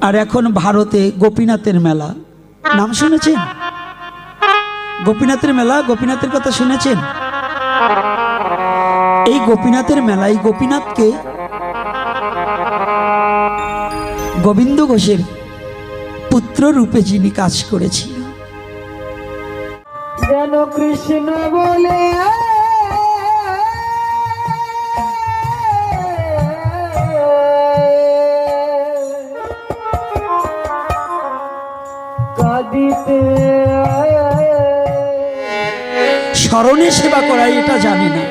আর এখন ভারতে গোপীনাথের মেলা নাম শুনেছেন? গোপীনাথের মেলা, গোপীনাথের কথা শুনেছেন? এই গোপীনাথের মেলায় গোপীনাথকে গোবিন্দ ঘোষের পুত্র রূপে যিনি কাজ করেছিল, যেন কৃষ্ণ বলে কাঁদিতে স্মরণে সেবা করাই এটা জানে না।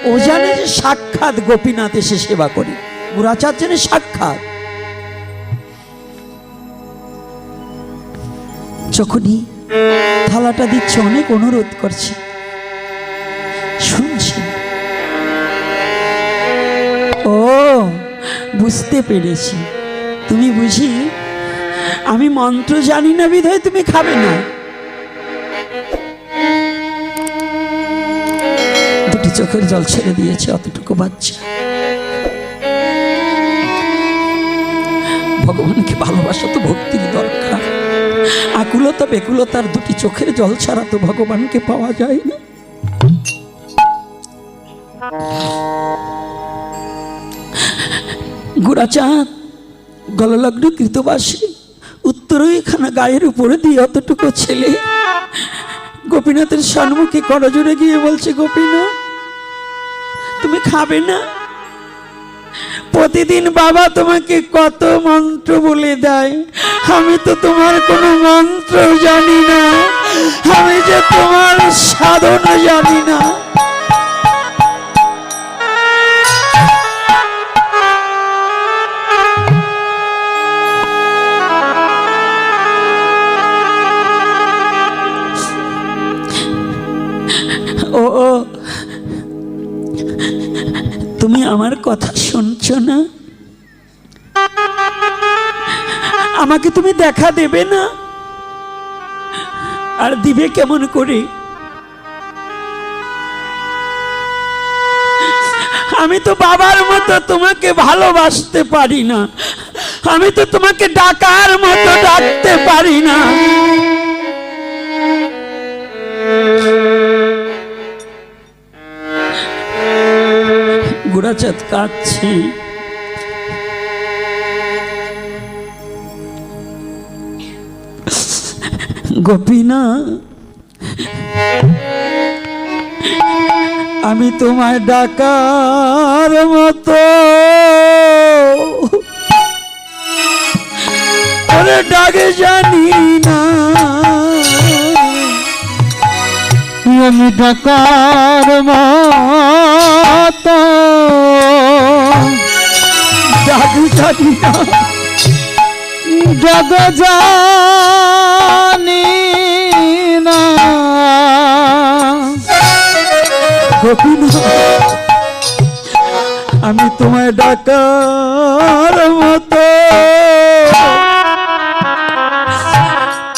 ও জানে যে সাক্ষাৎ গোপীনাথ এসে সেবা করে। গুরাচার্য জানে সাক্ষাৎ। যখনই থালাটা দিচ্ছে অনেক অনুরোধ করছে, শুনছি। ও বুঝতে পেরেছি, তুমি বুঝি আমি মন্ত্র জানি না বিধায় তুমি খাবে না। দুটি চোখের জল ছেড়ে দিয়েছে অতটুকু বাচ্চা। ভগবানকে ভালোবাসা তো ভক্তির দরকার। আকুলতা বেকুলতার দুটি চোখের জল ছাড়া তো ভগবানকে পাওয়া যায় না। গুরাচাঁদ গললগ্ন কৃতবাসী উত্তরখানা গায়ের উপরে দিয়ে অতটুকু ছেলে গোপীনাথের সম্মুখে করজোড়ে গিয়ে বলছে, গোপীনাথ তুমি খাবে না? প্রতিদিন বাবা তোমাকে কত মন্ত্র বলে দেয়, আমি তো তোমার কোনো মন্ত্র জানি না, আমি যে তোমার সাধনা জানি না। ও তুমি আমার কথা শুনছো না? আমাকে তুমি দেখা দেবে না? আর দিবে কেমন করে? আমি তো বাবার মতো তোমাকে ভালোবাসতে পারি না, আমি তো তোমাকে ডাকার মতো ডাকতে পারি না। গুরাচাঁদ কাঁদছে। গোপীনাথ আমি তোমায় ডাকার মতো ওরে ডাকে জানি না, আমি ডাকার মতো ডাক জানি না, ডাক জানি না। গোপীনাথ আমি তোমায় ডাকার মতো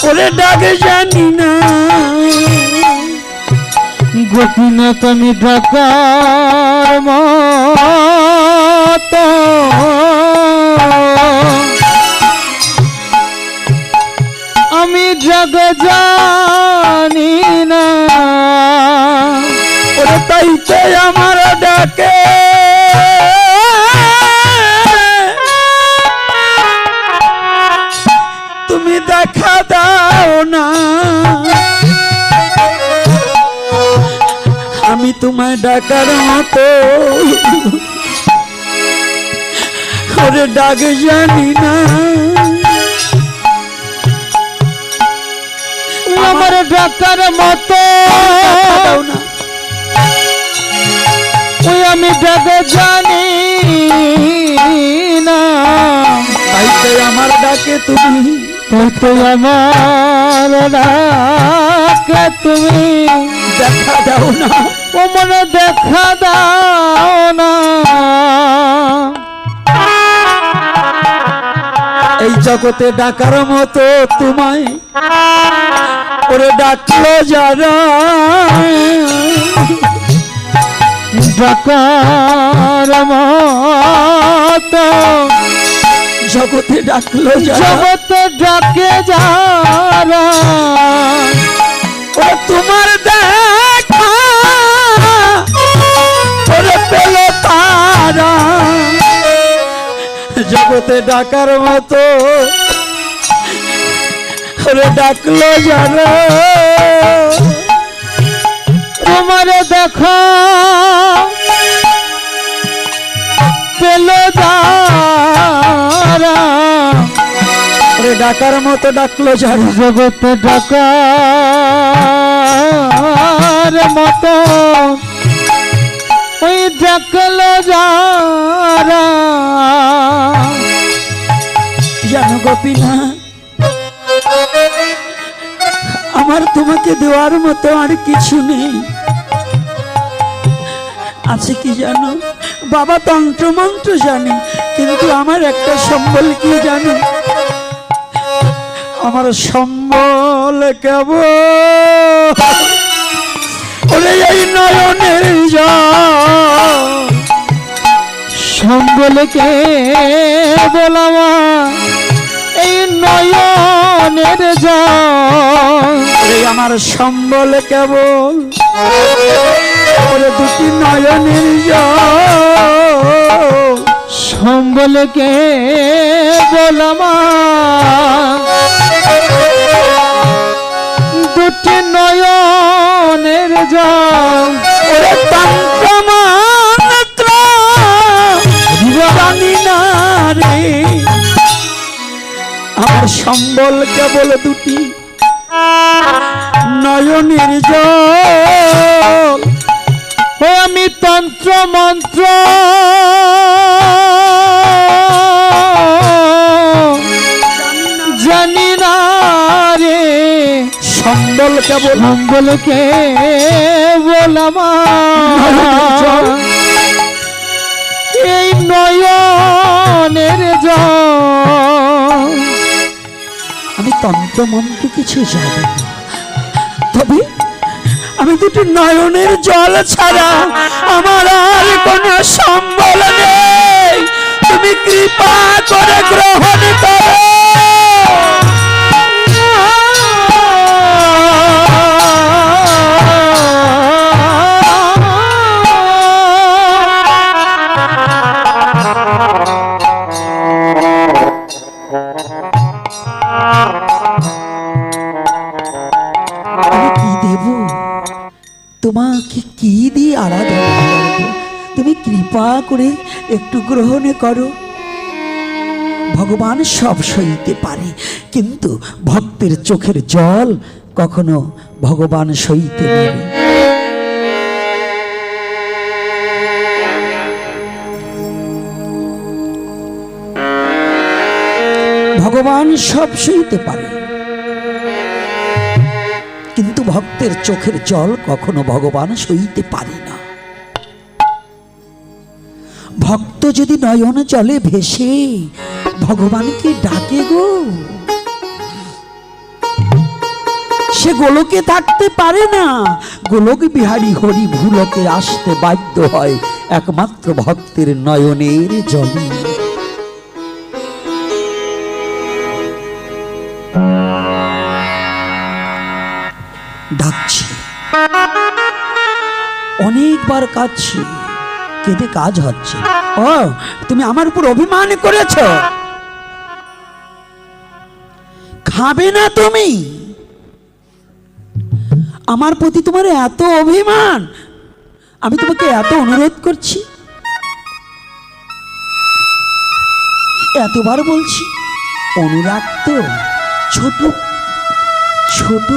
ওরে ডাকে জানি না। গোপীনাথ আমি ডাকার মতো আমি জগ জানি না। ওরে তাইতে আমার ডাকে তুমি দেখা দাও না, আমি তোমায় ডাকার মতো ওরে ডাক জানি না। আমার ডাকার মতো দাও না, ওই আমি ডাক জানি না। তাইতে আমার ডাকে তুমি তো আমার ডাকে তুমি দেখা দাও না, ও মনে দেখা দাও না। এই জগতে ডাকার মতো তোমায় ওরে ডাকলো যারা, ডাকার মতো জগতে ডাকলো যারা, জগতে ডাকে যারা, ওরে তোমার দেখা ওরে পেল তারা, জগতে ডাকার মতো ওরে ডাকলো যারা, তোমার দেখা পেল যারা, ওরে ডাকার মতো ডাকলো যারা, জগতে ডাকার মতো ওই ডাকলো যারা। জানো গোপীনা, আমার তোমাকে দেওয়ার মতো আর কিছু নেই। আছে কি জানো, বাবা তন্ত্র মন্ত্র জানে, কিন্তু আমার একটা সম্বল কি জানো, আমার সম্বল কেবল ওরে এই নয়নের জল, সম্বলকে বলামা এই নয়নের জল, ওরে আমার সম্বল কেবল ওরে দুটি নয়নের জল, সম্বলকে বলামা দুটি নয়নের জল। ওরে তন্ত্র মন্ত্র জানি না রে, আমার সম্বল কেবল দুটি নয়নের জল। ও আমি তন্ত্র মন্ত্র জানি না রে, সম্বল কেবল সম্বলকে বলামা এই নয়নের জল। আমি তন্ত্র মন্ত্র কিছু জানি না, তবে আমি দুটি নয়নের জল ছাড়া আমার আর কোনো সম্বল নেই, তুমি কৃপা করে গ্রহণ করো। তোমাকে কি দিয়ে আরাধনা করব, তুমি কৃপা করে একটু গ্রহণ করো। ভগবান সব সইতে পারে, কিন্তু ভক্তের চোখের জল কখনো ভগবান সইতে পারে। ভগবান সব সইতে পারে, কিন্তু ভক্তের চোখের জল কখনো ভগবান সইতে পারে না। ভক্ত যদি নয়ন জলে ভেসে ভগবানকে ডাকে গো, সে গোলকে থাকতে পারে না। গোলক বিহারী হরি ভুলকে আসতে বাধ্য হয় একমাত্র ভক্তের নয়নের জলে। ডাকছি, অনেকবার কাঁদছি, কেঁদে কাজ হচ্ছে। ও তুমি আমার উপর অভিমান করেছ, খাবে না তুমি? আমার প্রতি তোমার এত অভিমান, আমি তোমাকে এত অনুরোধ করছি, এতবার বলছি, অনুরাগ তো ছোট ছোট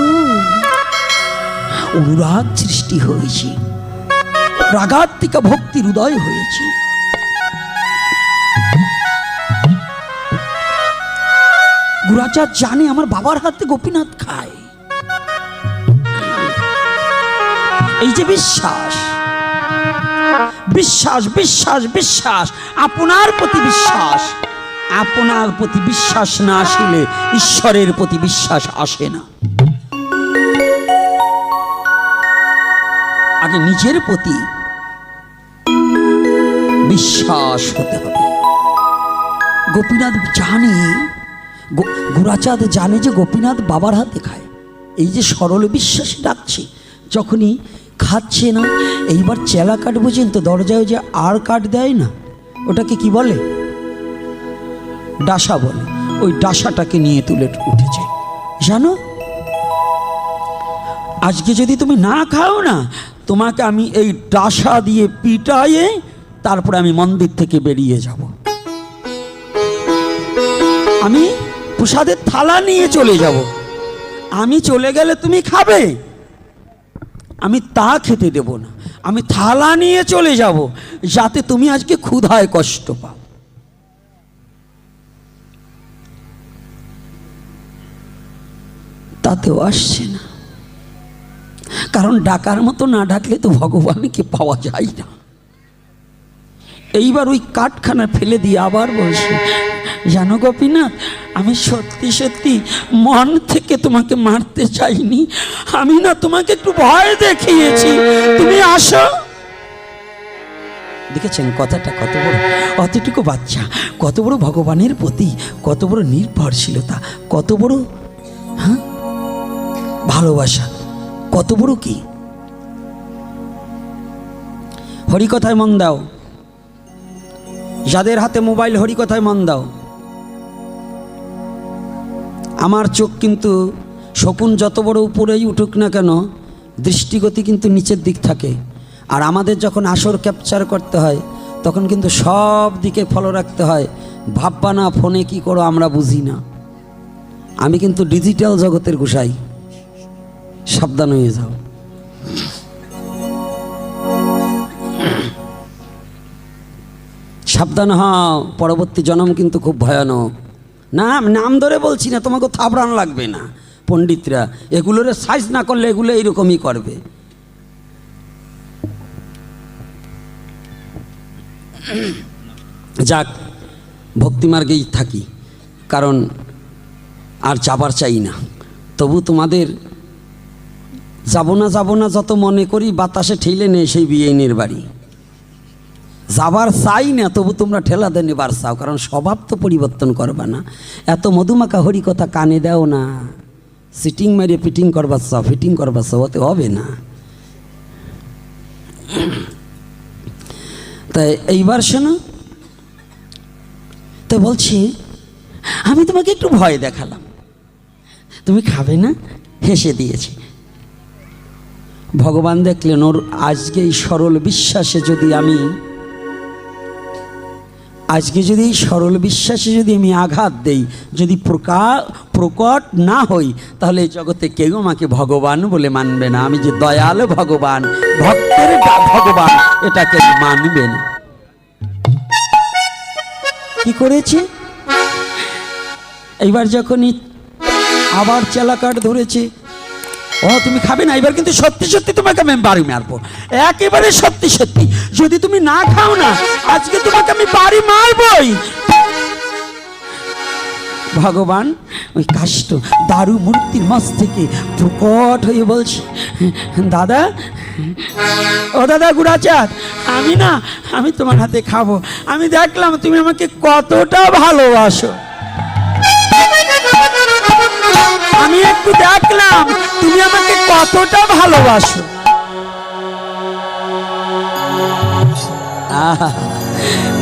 অনুরাগ সৃষ্টি হয়েছে, রাগাত্মিকা ভক্তির উদয় হয়েছে। গুরাচার জানে আমার বাবার হাতে গোপীনাথ খায়। এই যে বিশ্বাস, বিশ্বাস বিশ্বাস বিশ্বাস, আপনার প্রতি বিশ্বাস, আপনার প্রতি বিশ্বাস না আসলে ঈশ্বরের প্রতি বিশ্বাস আসে না। আগে নিজের প্রতি বিশ্বাস হতে হবে। গোপীনাথ জানে, গোরাচাঁদ জানে যে গোপীনাথ বাবার হাতে খায়। এই যে সরল বিশ্বাসে ডাকছে, যখনই খাচ্ছে না, এইবার চেলা কাঠ বুঝেন তো, দরজায় যে আর কাঠ দেয় না, ওটাকে কি বলে? ডাসা বলে। ওই ডাসাটাকে নিয়ে তুলে উঠেছে। জানো, আজকে যদি তুমি না খাও না, তোমাকে আমি এই ডাসা দিয়ে পিটাইয়ে তারপরে আমি মন্দির থেকে বেরিয়ে যাব। আমি প্রসাদের থালা নিয়ে চলে যাব। আমি চলে গেলে তুমি খাবে, আমি তা খেতে দেব না। আমি থালা নিয়ে চলে যাব, যাতে তুমি আজকে ক্ষুধায় কষ্ট পাও। তাতেও আসছে না, কারণ ডাকার মতো না ডাকলে তো ভগবানকে পাওয়া যায় না। এইবার ওই কাঠখানা ফেলে দিয়ে আবার বলছে, জানো গোপীনাথ, আমি সত্যি সত্যি মন থেকে তোমাকে মারতে চাইনি, আমি না তোমাকে একটু ভয় দেখিয়েছি, তুমি আসো। দেখেছেন কথাটা কত বড়? অতটুকু বাচ্চা কত বড় ভগবানের প্রতি কত বড় নির্ভরশীলতা, কত বড় ভালোবাসা, কত বড় কি। হরিকথায় মন দাও, যাদের হাতে মোবাইল, হরিকথায় মন দাও। আমার চোখ কিন্তু শকুন যত বড় উপরেই উঠুক না কেন, দৃষ্টিগতি কিন্তু নিচের দিক থাকে। আর আমাদের যখন আসর ক্যাপচার করতে হয়, তখন কিন্তু সব দিকে ফলো রাখতে হয়। ভাববা না ফোনে কি করো আমরা বুঝি না। আমি কিন্তু ডিজিটাল জগতের গোসাই, সাবধান হয়ে যাও। সাবধান হও, পরবর্তী জন্ম কিন্তু খুব ভয়ানক। না, নাম ধরে বলছি না, তোমাকে থাবড়ান লাগবে না। পণ্ডিতরা এগুলোর সাইজ না করলে এগুলো এইরকমই করবে। যাক, ভক্তিমার্গেই থাকি, কারণ আর যাবার চাই না। তবু তোমাদের যাব না যত মনে করি, বাতাসে ঠেলে নেই সেই বিয়েনের বাড়ি। যাবার চাই না, তবু তোমরা ঠেলা দিয়ে নেবার চাও, কারণ স্বভাব তো পরিবর্তন করবা না। এত মধুমাখা হরি কথা কানে দাও না। সিটিং মারিয়ে ফিটিং করবার চাও, ফিটিং করবার চাও, ওতে হবে না। তাই এইবার শোনো, তো বলছি আমি তোমাকে একটু ভয় দেখালাম, তুমি খাবে না, হেসে দিয়েছি। ভগবান দেখলেন ওর আজকে এই সরল বিশ্বাসে যদি আমি আঘাত দেই, যদি প্রকট না হই, তাহলে এই জগতে কেউ আমাকে ভগবান বলে মানবে না। আমি যে দয়াল ভগবান, ভক্তের ভগবান, এটাকে মানবে না। কি করেছে? এইবার যখনই আবার চেলাকাঠ ধরেছে, ও তুমি খাবে না, এবার কিন্তু সত্যি সত্যি তোমাকে আমি বাড়ি মারবো, একেবারে সত্যি সত্যি। যদি তুমি না খাও না, আজকে তোমাকে আমি বাড়ি মারবই। ভগবান ওই কাষ্ঠ দারু মূর্তির মাছ থেকে প্রকট হয়ে বলছে, দাদা, ও দাদা গোরাচাঁদ, আমি তোমার হাতে খাবো। আমি দেখলাম তুমি আমাকে কতটা ভালোবাসো, আমি একটু দেখলাম তুমি আমাকে কতটা ভালোবাসো।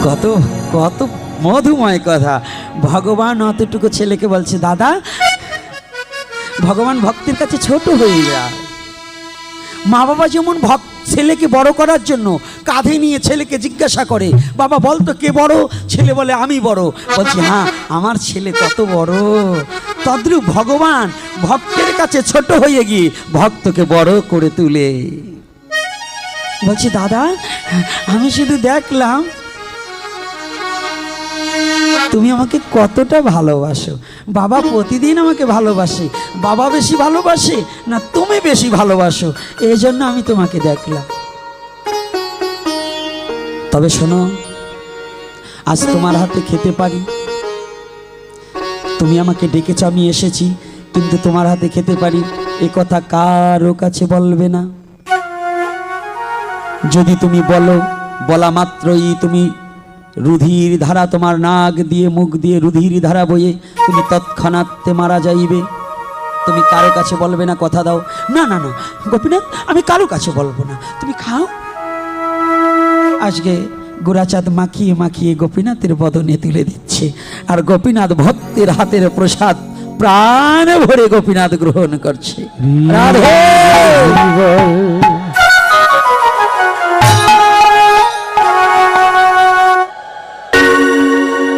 কত কত মধুময় কথা। ভগবান অতটুকু ছেলেকে বলছে, দাদা, ভগবান ভক্তের কাছে ছোট হয়ে যায়। মা বাবা যেমন ছেলেকে বড় করার জন্য কাঁধে নিয়ে ছেলেকে জিজ্ঞাসা করে, বাবা বলতো কে বড়? ছেলে বলে আমি বড়। বলছে, হ্যাঁ, আমার ছেলে কত বড়। তদ্রূপ ভগবান ভক্তের কাছে ছোট হয়ে গিয়ে ভক্তকে বড় করে তুলে। বলছে, দাদা, আমি শুধু দেখলাম তুমি আমাকে কতটা ভালোবাসো। বাবা প্রতিদিন আমাকে ভালোবাসে, বাবা বেশি ভালোবাসে না তুমি বেশি ভালোবাসো, এই জন্য আমি তোমাকে দেখলাম। তবে শোনো, আজ তোমার হাতে খেতে পারি, তুমি আমাকে ডেকেছ, আমি এসেছি, কিন্তু তোমার হাতে খেতে পারি এ কথা কারো কাছে বলবে না। যদি তুমি বলো, বলা মাত্রই তুমি রুধির ধারা তোমার নাক দিয়ে মুখ দিয়ে রুধির ধারা বয়ে তুমি তৎক্ষণাৎ মারা যাইবে। তুমি কারো কাছে বলবে না, কথা দাও। না না না গোপীনাথ, আমি কারো কাছে বলবো না, তুমি খাও। আজকে গুড়াচাঁদ মাখিয়ে মাখিয়ে গোপীনাথের বদনে তুলে দিচ্ছে, আর গোপীনাথ ভক্তের হাতের প্রসাদ প্রাণ ভরে গোপীনাথ গ্রহণ করছে। রাধে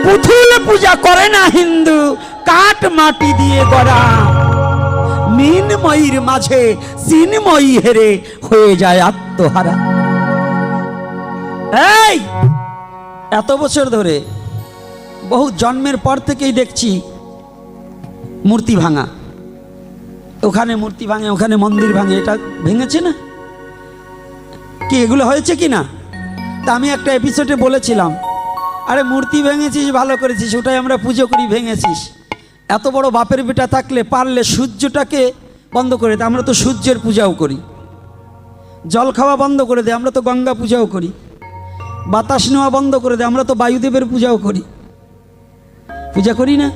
পুতুল পূজা করে না হিন্দু, কাঠ মাটি দিয়ে গড়া। মিনময়ীর মাঝে চিন্ময়ী হেরে হয়ে যায় আত্মহারা। এই এত বছর ধরে বহু জন্মের পর থেকেই দেখছি মূর্তি ভাঙা, ওখানে মূর্তি ভাঙে, ওখানে মন্দির ভাঙে। এটা ভেঙেছে না কি? এগুলো হয়েছে কি না? তা আমি একটা এপিসোডে বলেছিলাম, আরে মূর্তি ভেঙেছিস ভালো করেছিস, ওটাই আমরা পুজো করি, ভেঙেছিস। এত বড় বাপের বেটা থাকলে পারলে সূর্যটাকে বন্ধ করে দে, আমরা তো সূর্যের পূজাও করি। জল খাওয়া বন্ধ করে দে, আমরা তো গঙ্গা পূজাও করি। বাতাস নেওয়া বন্ধ করে দে, আমরা তো বায়ুদেবের পূজাও করি, পূজা করি না?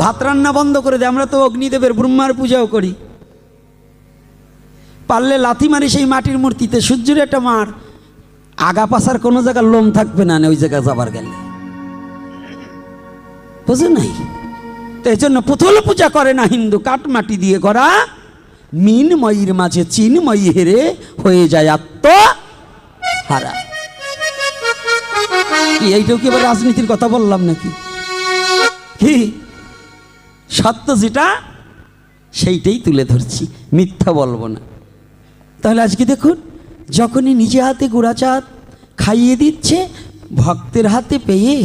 ভাত রান্না বন্ধ করে দে, আমরা তো অগ্নিদেবের ব্রহ্মার পূজাও করি। পারলে লাথি মারি সেই মাটির মূর্তিতে, সূর্যের একটা মার, আগা পাশার কোনো জায়গার লোম থাকবে না ওই জায়গায় যাবার গেলে, বুঝে নাই? তো এই জন্য পুতুল পূজা করে না হিন্দু, কাঠ মাটি দিয়ে করা। মিনময়ীর মাঝে চিন্ময়ী হেরে হয়ে যায় আত্মহারা। কি এইটাও কি এবার রাজনীতির কথা বললাম নাকি? কি সত্য যেটা সেইটাই তুলে ধরছি, মিথ্যা বলবো না। তাহলে আজকে দেখুন, যখনই নিজে হাতে গুড়াচাঁদ খাইয়ে দিচ্ছে, ভক্তের হাতে পেয়ে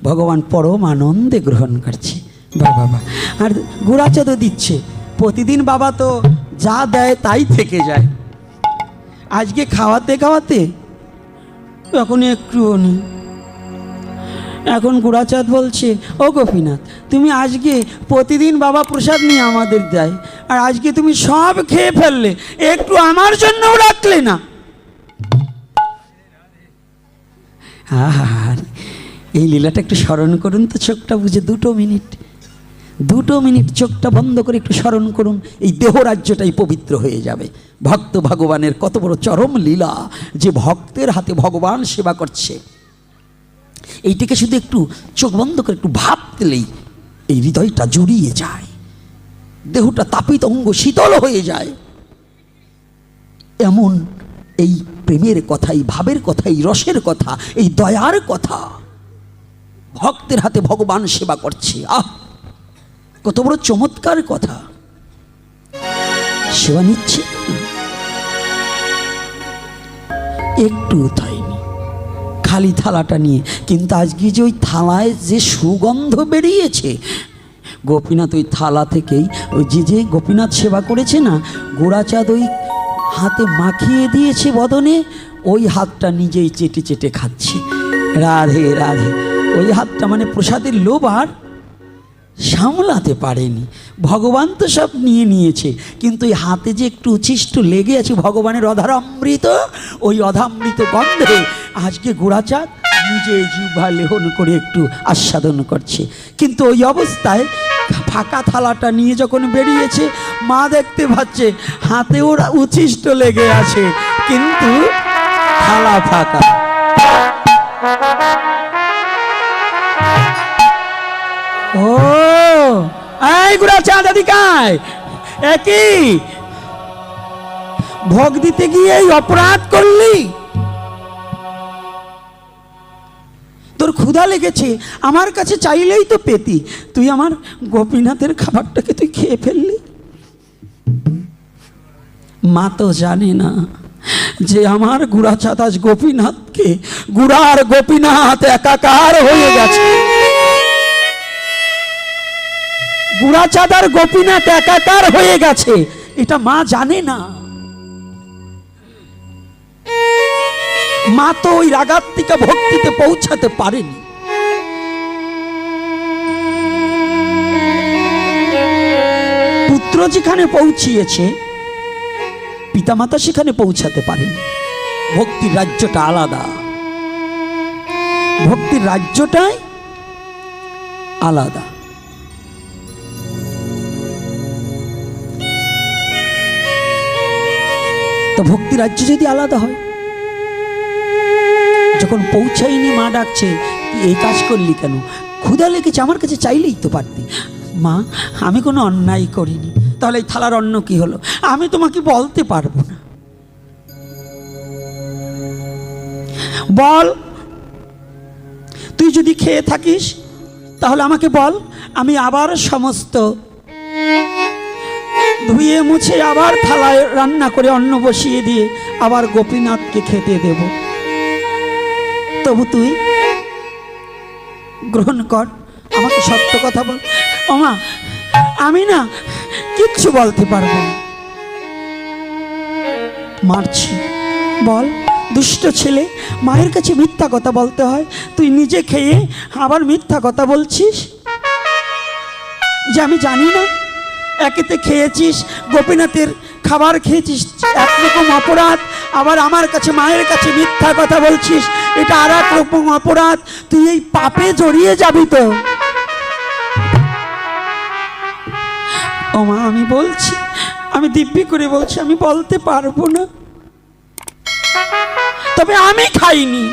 ভগবান পরম আনন্দে গ্রহণ করছে। বাবা বাবা, আর গুড়াচাঁদও দিচ্ছে প্রতিদিন। বাবা তো যা দেয় তাই থেকে যায়, আজকে খাওয়াতে খাওয়াতে এখন একটুও নেই। এখন গুড়াচাঁদ বলছে, ও গোপীনাথ, তুমি আজকে প্রতিদিন বাবা প্রসাদ নিয়ে আমাদের দেয়, আর আজকে তুমি সব খেয়ে ফেললে, একটু আমার জন্যও রাখলে না। আর এই লীলাটা একটু স্মরণ করুন তো, চোখটা বুঝে 2 মিনিট চোখটা বন্ধ করে একটু স্মরণ করুন, এই দেহরাজ্যটাই পবিত্র হয়ে যাবে। ভক্ত ভগবানের কত বড় চরম লীলা, যে ভক্তের হাতে ভগবান সেবা করছে। এইটাকে শুধু একটু চোখ বন্ধ করে একটু ভাবতেলেই এই হৃদয়টা জুড়িয়ে যায়, দেহটা তাপিত অঙ্গ শীতল হয়ে যায়। এমন এই প্রেমের কথা, এই ভাবের কথা, এই রসের কথা, এই দয়ার কথা, ভক্তের হাতে ভগবান সেবা করছে। কত বড় চমৎকার কথা! সেবা নিচ্ছে একটু থাইনি, খালি থালাটা নিয়ে। কিন্তু আজকে যে ওই থালায় যে সুগন্ধ বেরিয়েছে, গোপীনাথ ওই থালা থেকেই, ওই যে গোপীনাথ সেবা করেছে না, গুড়াচাঁদ ওই হাতে মাখিয়ে দিয়েছে বদনে, ওই হাতটা নিজেই চেটে চেটে খাচ্ছে। রাধে রাধে। ওই হাতটা মানে প্রসাদের লোভ আর সামলাতে পারেনি। ভগবান তো সব নিয়ে নিয়েছে, কিন্তু এই হাতে যে একটু উচ্ছিষ্ট লেগে আছে ভগবানের অধারামৃত, ওই অধামৃত গন্ধে আজকে গুড়াচাঁদ নিজে জিহ্বা লেহন করে একটু আস্বাদন করছে। কিন্তু ওই অবস্থায় ফাঁকা থালাটা নিয়ে যখন বেরিয়েছে, মা দেখতে পাচ্ছে হাতে ওর উচ্ছিষ্ট লেগে আছে, কিন্তু থালা ফাঁকা। ও এই গুড়াচাঁদ এদিকায়, একই ভোগ দিতে গিয়ে এই অপরাধ করলি? তোর ক্ষুধা লেগেছে, আমার কাছে চাইলেই তো পেতি, তুই আমার গোপীনাথের খাবারটাকে তুই খেয়ে ফেললি। মা তো জানে না যে আমার গুড়াচাঁদ আজ গোপীনাথকে, গুড়ার গোপীনাথ একাকার হয়ে গেছে। গুড়াচাঁদ আর গোপীনাথ একাকার হয়ে গেছে, এটা মা জানে না। মা তো ওই রাগাত্মিকা ভক্তিতে পৌঁছাতে পারেনি। পুত্র যেখানে পৌঁছিয়েছে, পিতামাতা সেখানে পৌঁছাতে পারেনি। ভক্তির রাজ্যটা আলাদা। ভক্তির রাজ্যটাই আলাদা। তো ভক্তি রাজ্য যদি আলাদা হয়, যখন পৌঁছাইনি মা ডাকছে, তুই এই কাজ করলি কেন? ক্ষুধা লেগেছে, আমার কাছে চাইলেই তো পারতি। মা, আমি কোনো অন্যায় করিনি। তাহলে এই থালার অন্ন কি হলো? আমি তোমাকে বলতে পারবো না। বল, তুই যদি খেয়ে থাকিস তাহলে আমাকে বল, আমি আবার সমস্ত ধুয়ে মুছে আবার থালায় রান্না করে অন্ন বসিয়ে দিয়ে আবার গোপীনাথকে খেতে দেব। তবু তুই গ্রহণ কর, আমাকে সত্য কথা বল। ওমা, আমি না কিচ্ছু বলতে পারবো না। মারছি, বল। দুষ্ট ছেলে, মায়ের কাছে মিথ্যা কথা বলতে হয়, তুই নিজে খেয়ে আবার মিথ্যা কথা বলছিস যে আমি জানি না। একেতে খেয়েছিস, গোপীনাথের খাবার খেয়েছিস, একরকম অপরাধ। আবার আমার কাছে, মায়ের কাছে মিথ্যা কথা বলছিস, এটা আর এক রকম অপরাধ। তুই এই পাপে জড়িয়ে যাবি তো। ও মা, আমি বলছি, আমি দিব্যি করে বলছি, আমি বলতে পারবো না। তবে আমি খাইনি।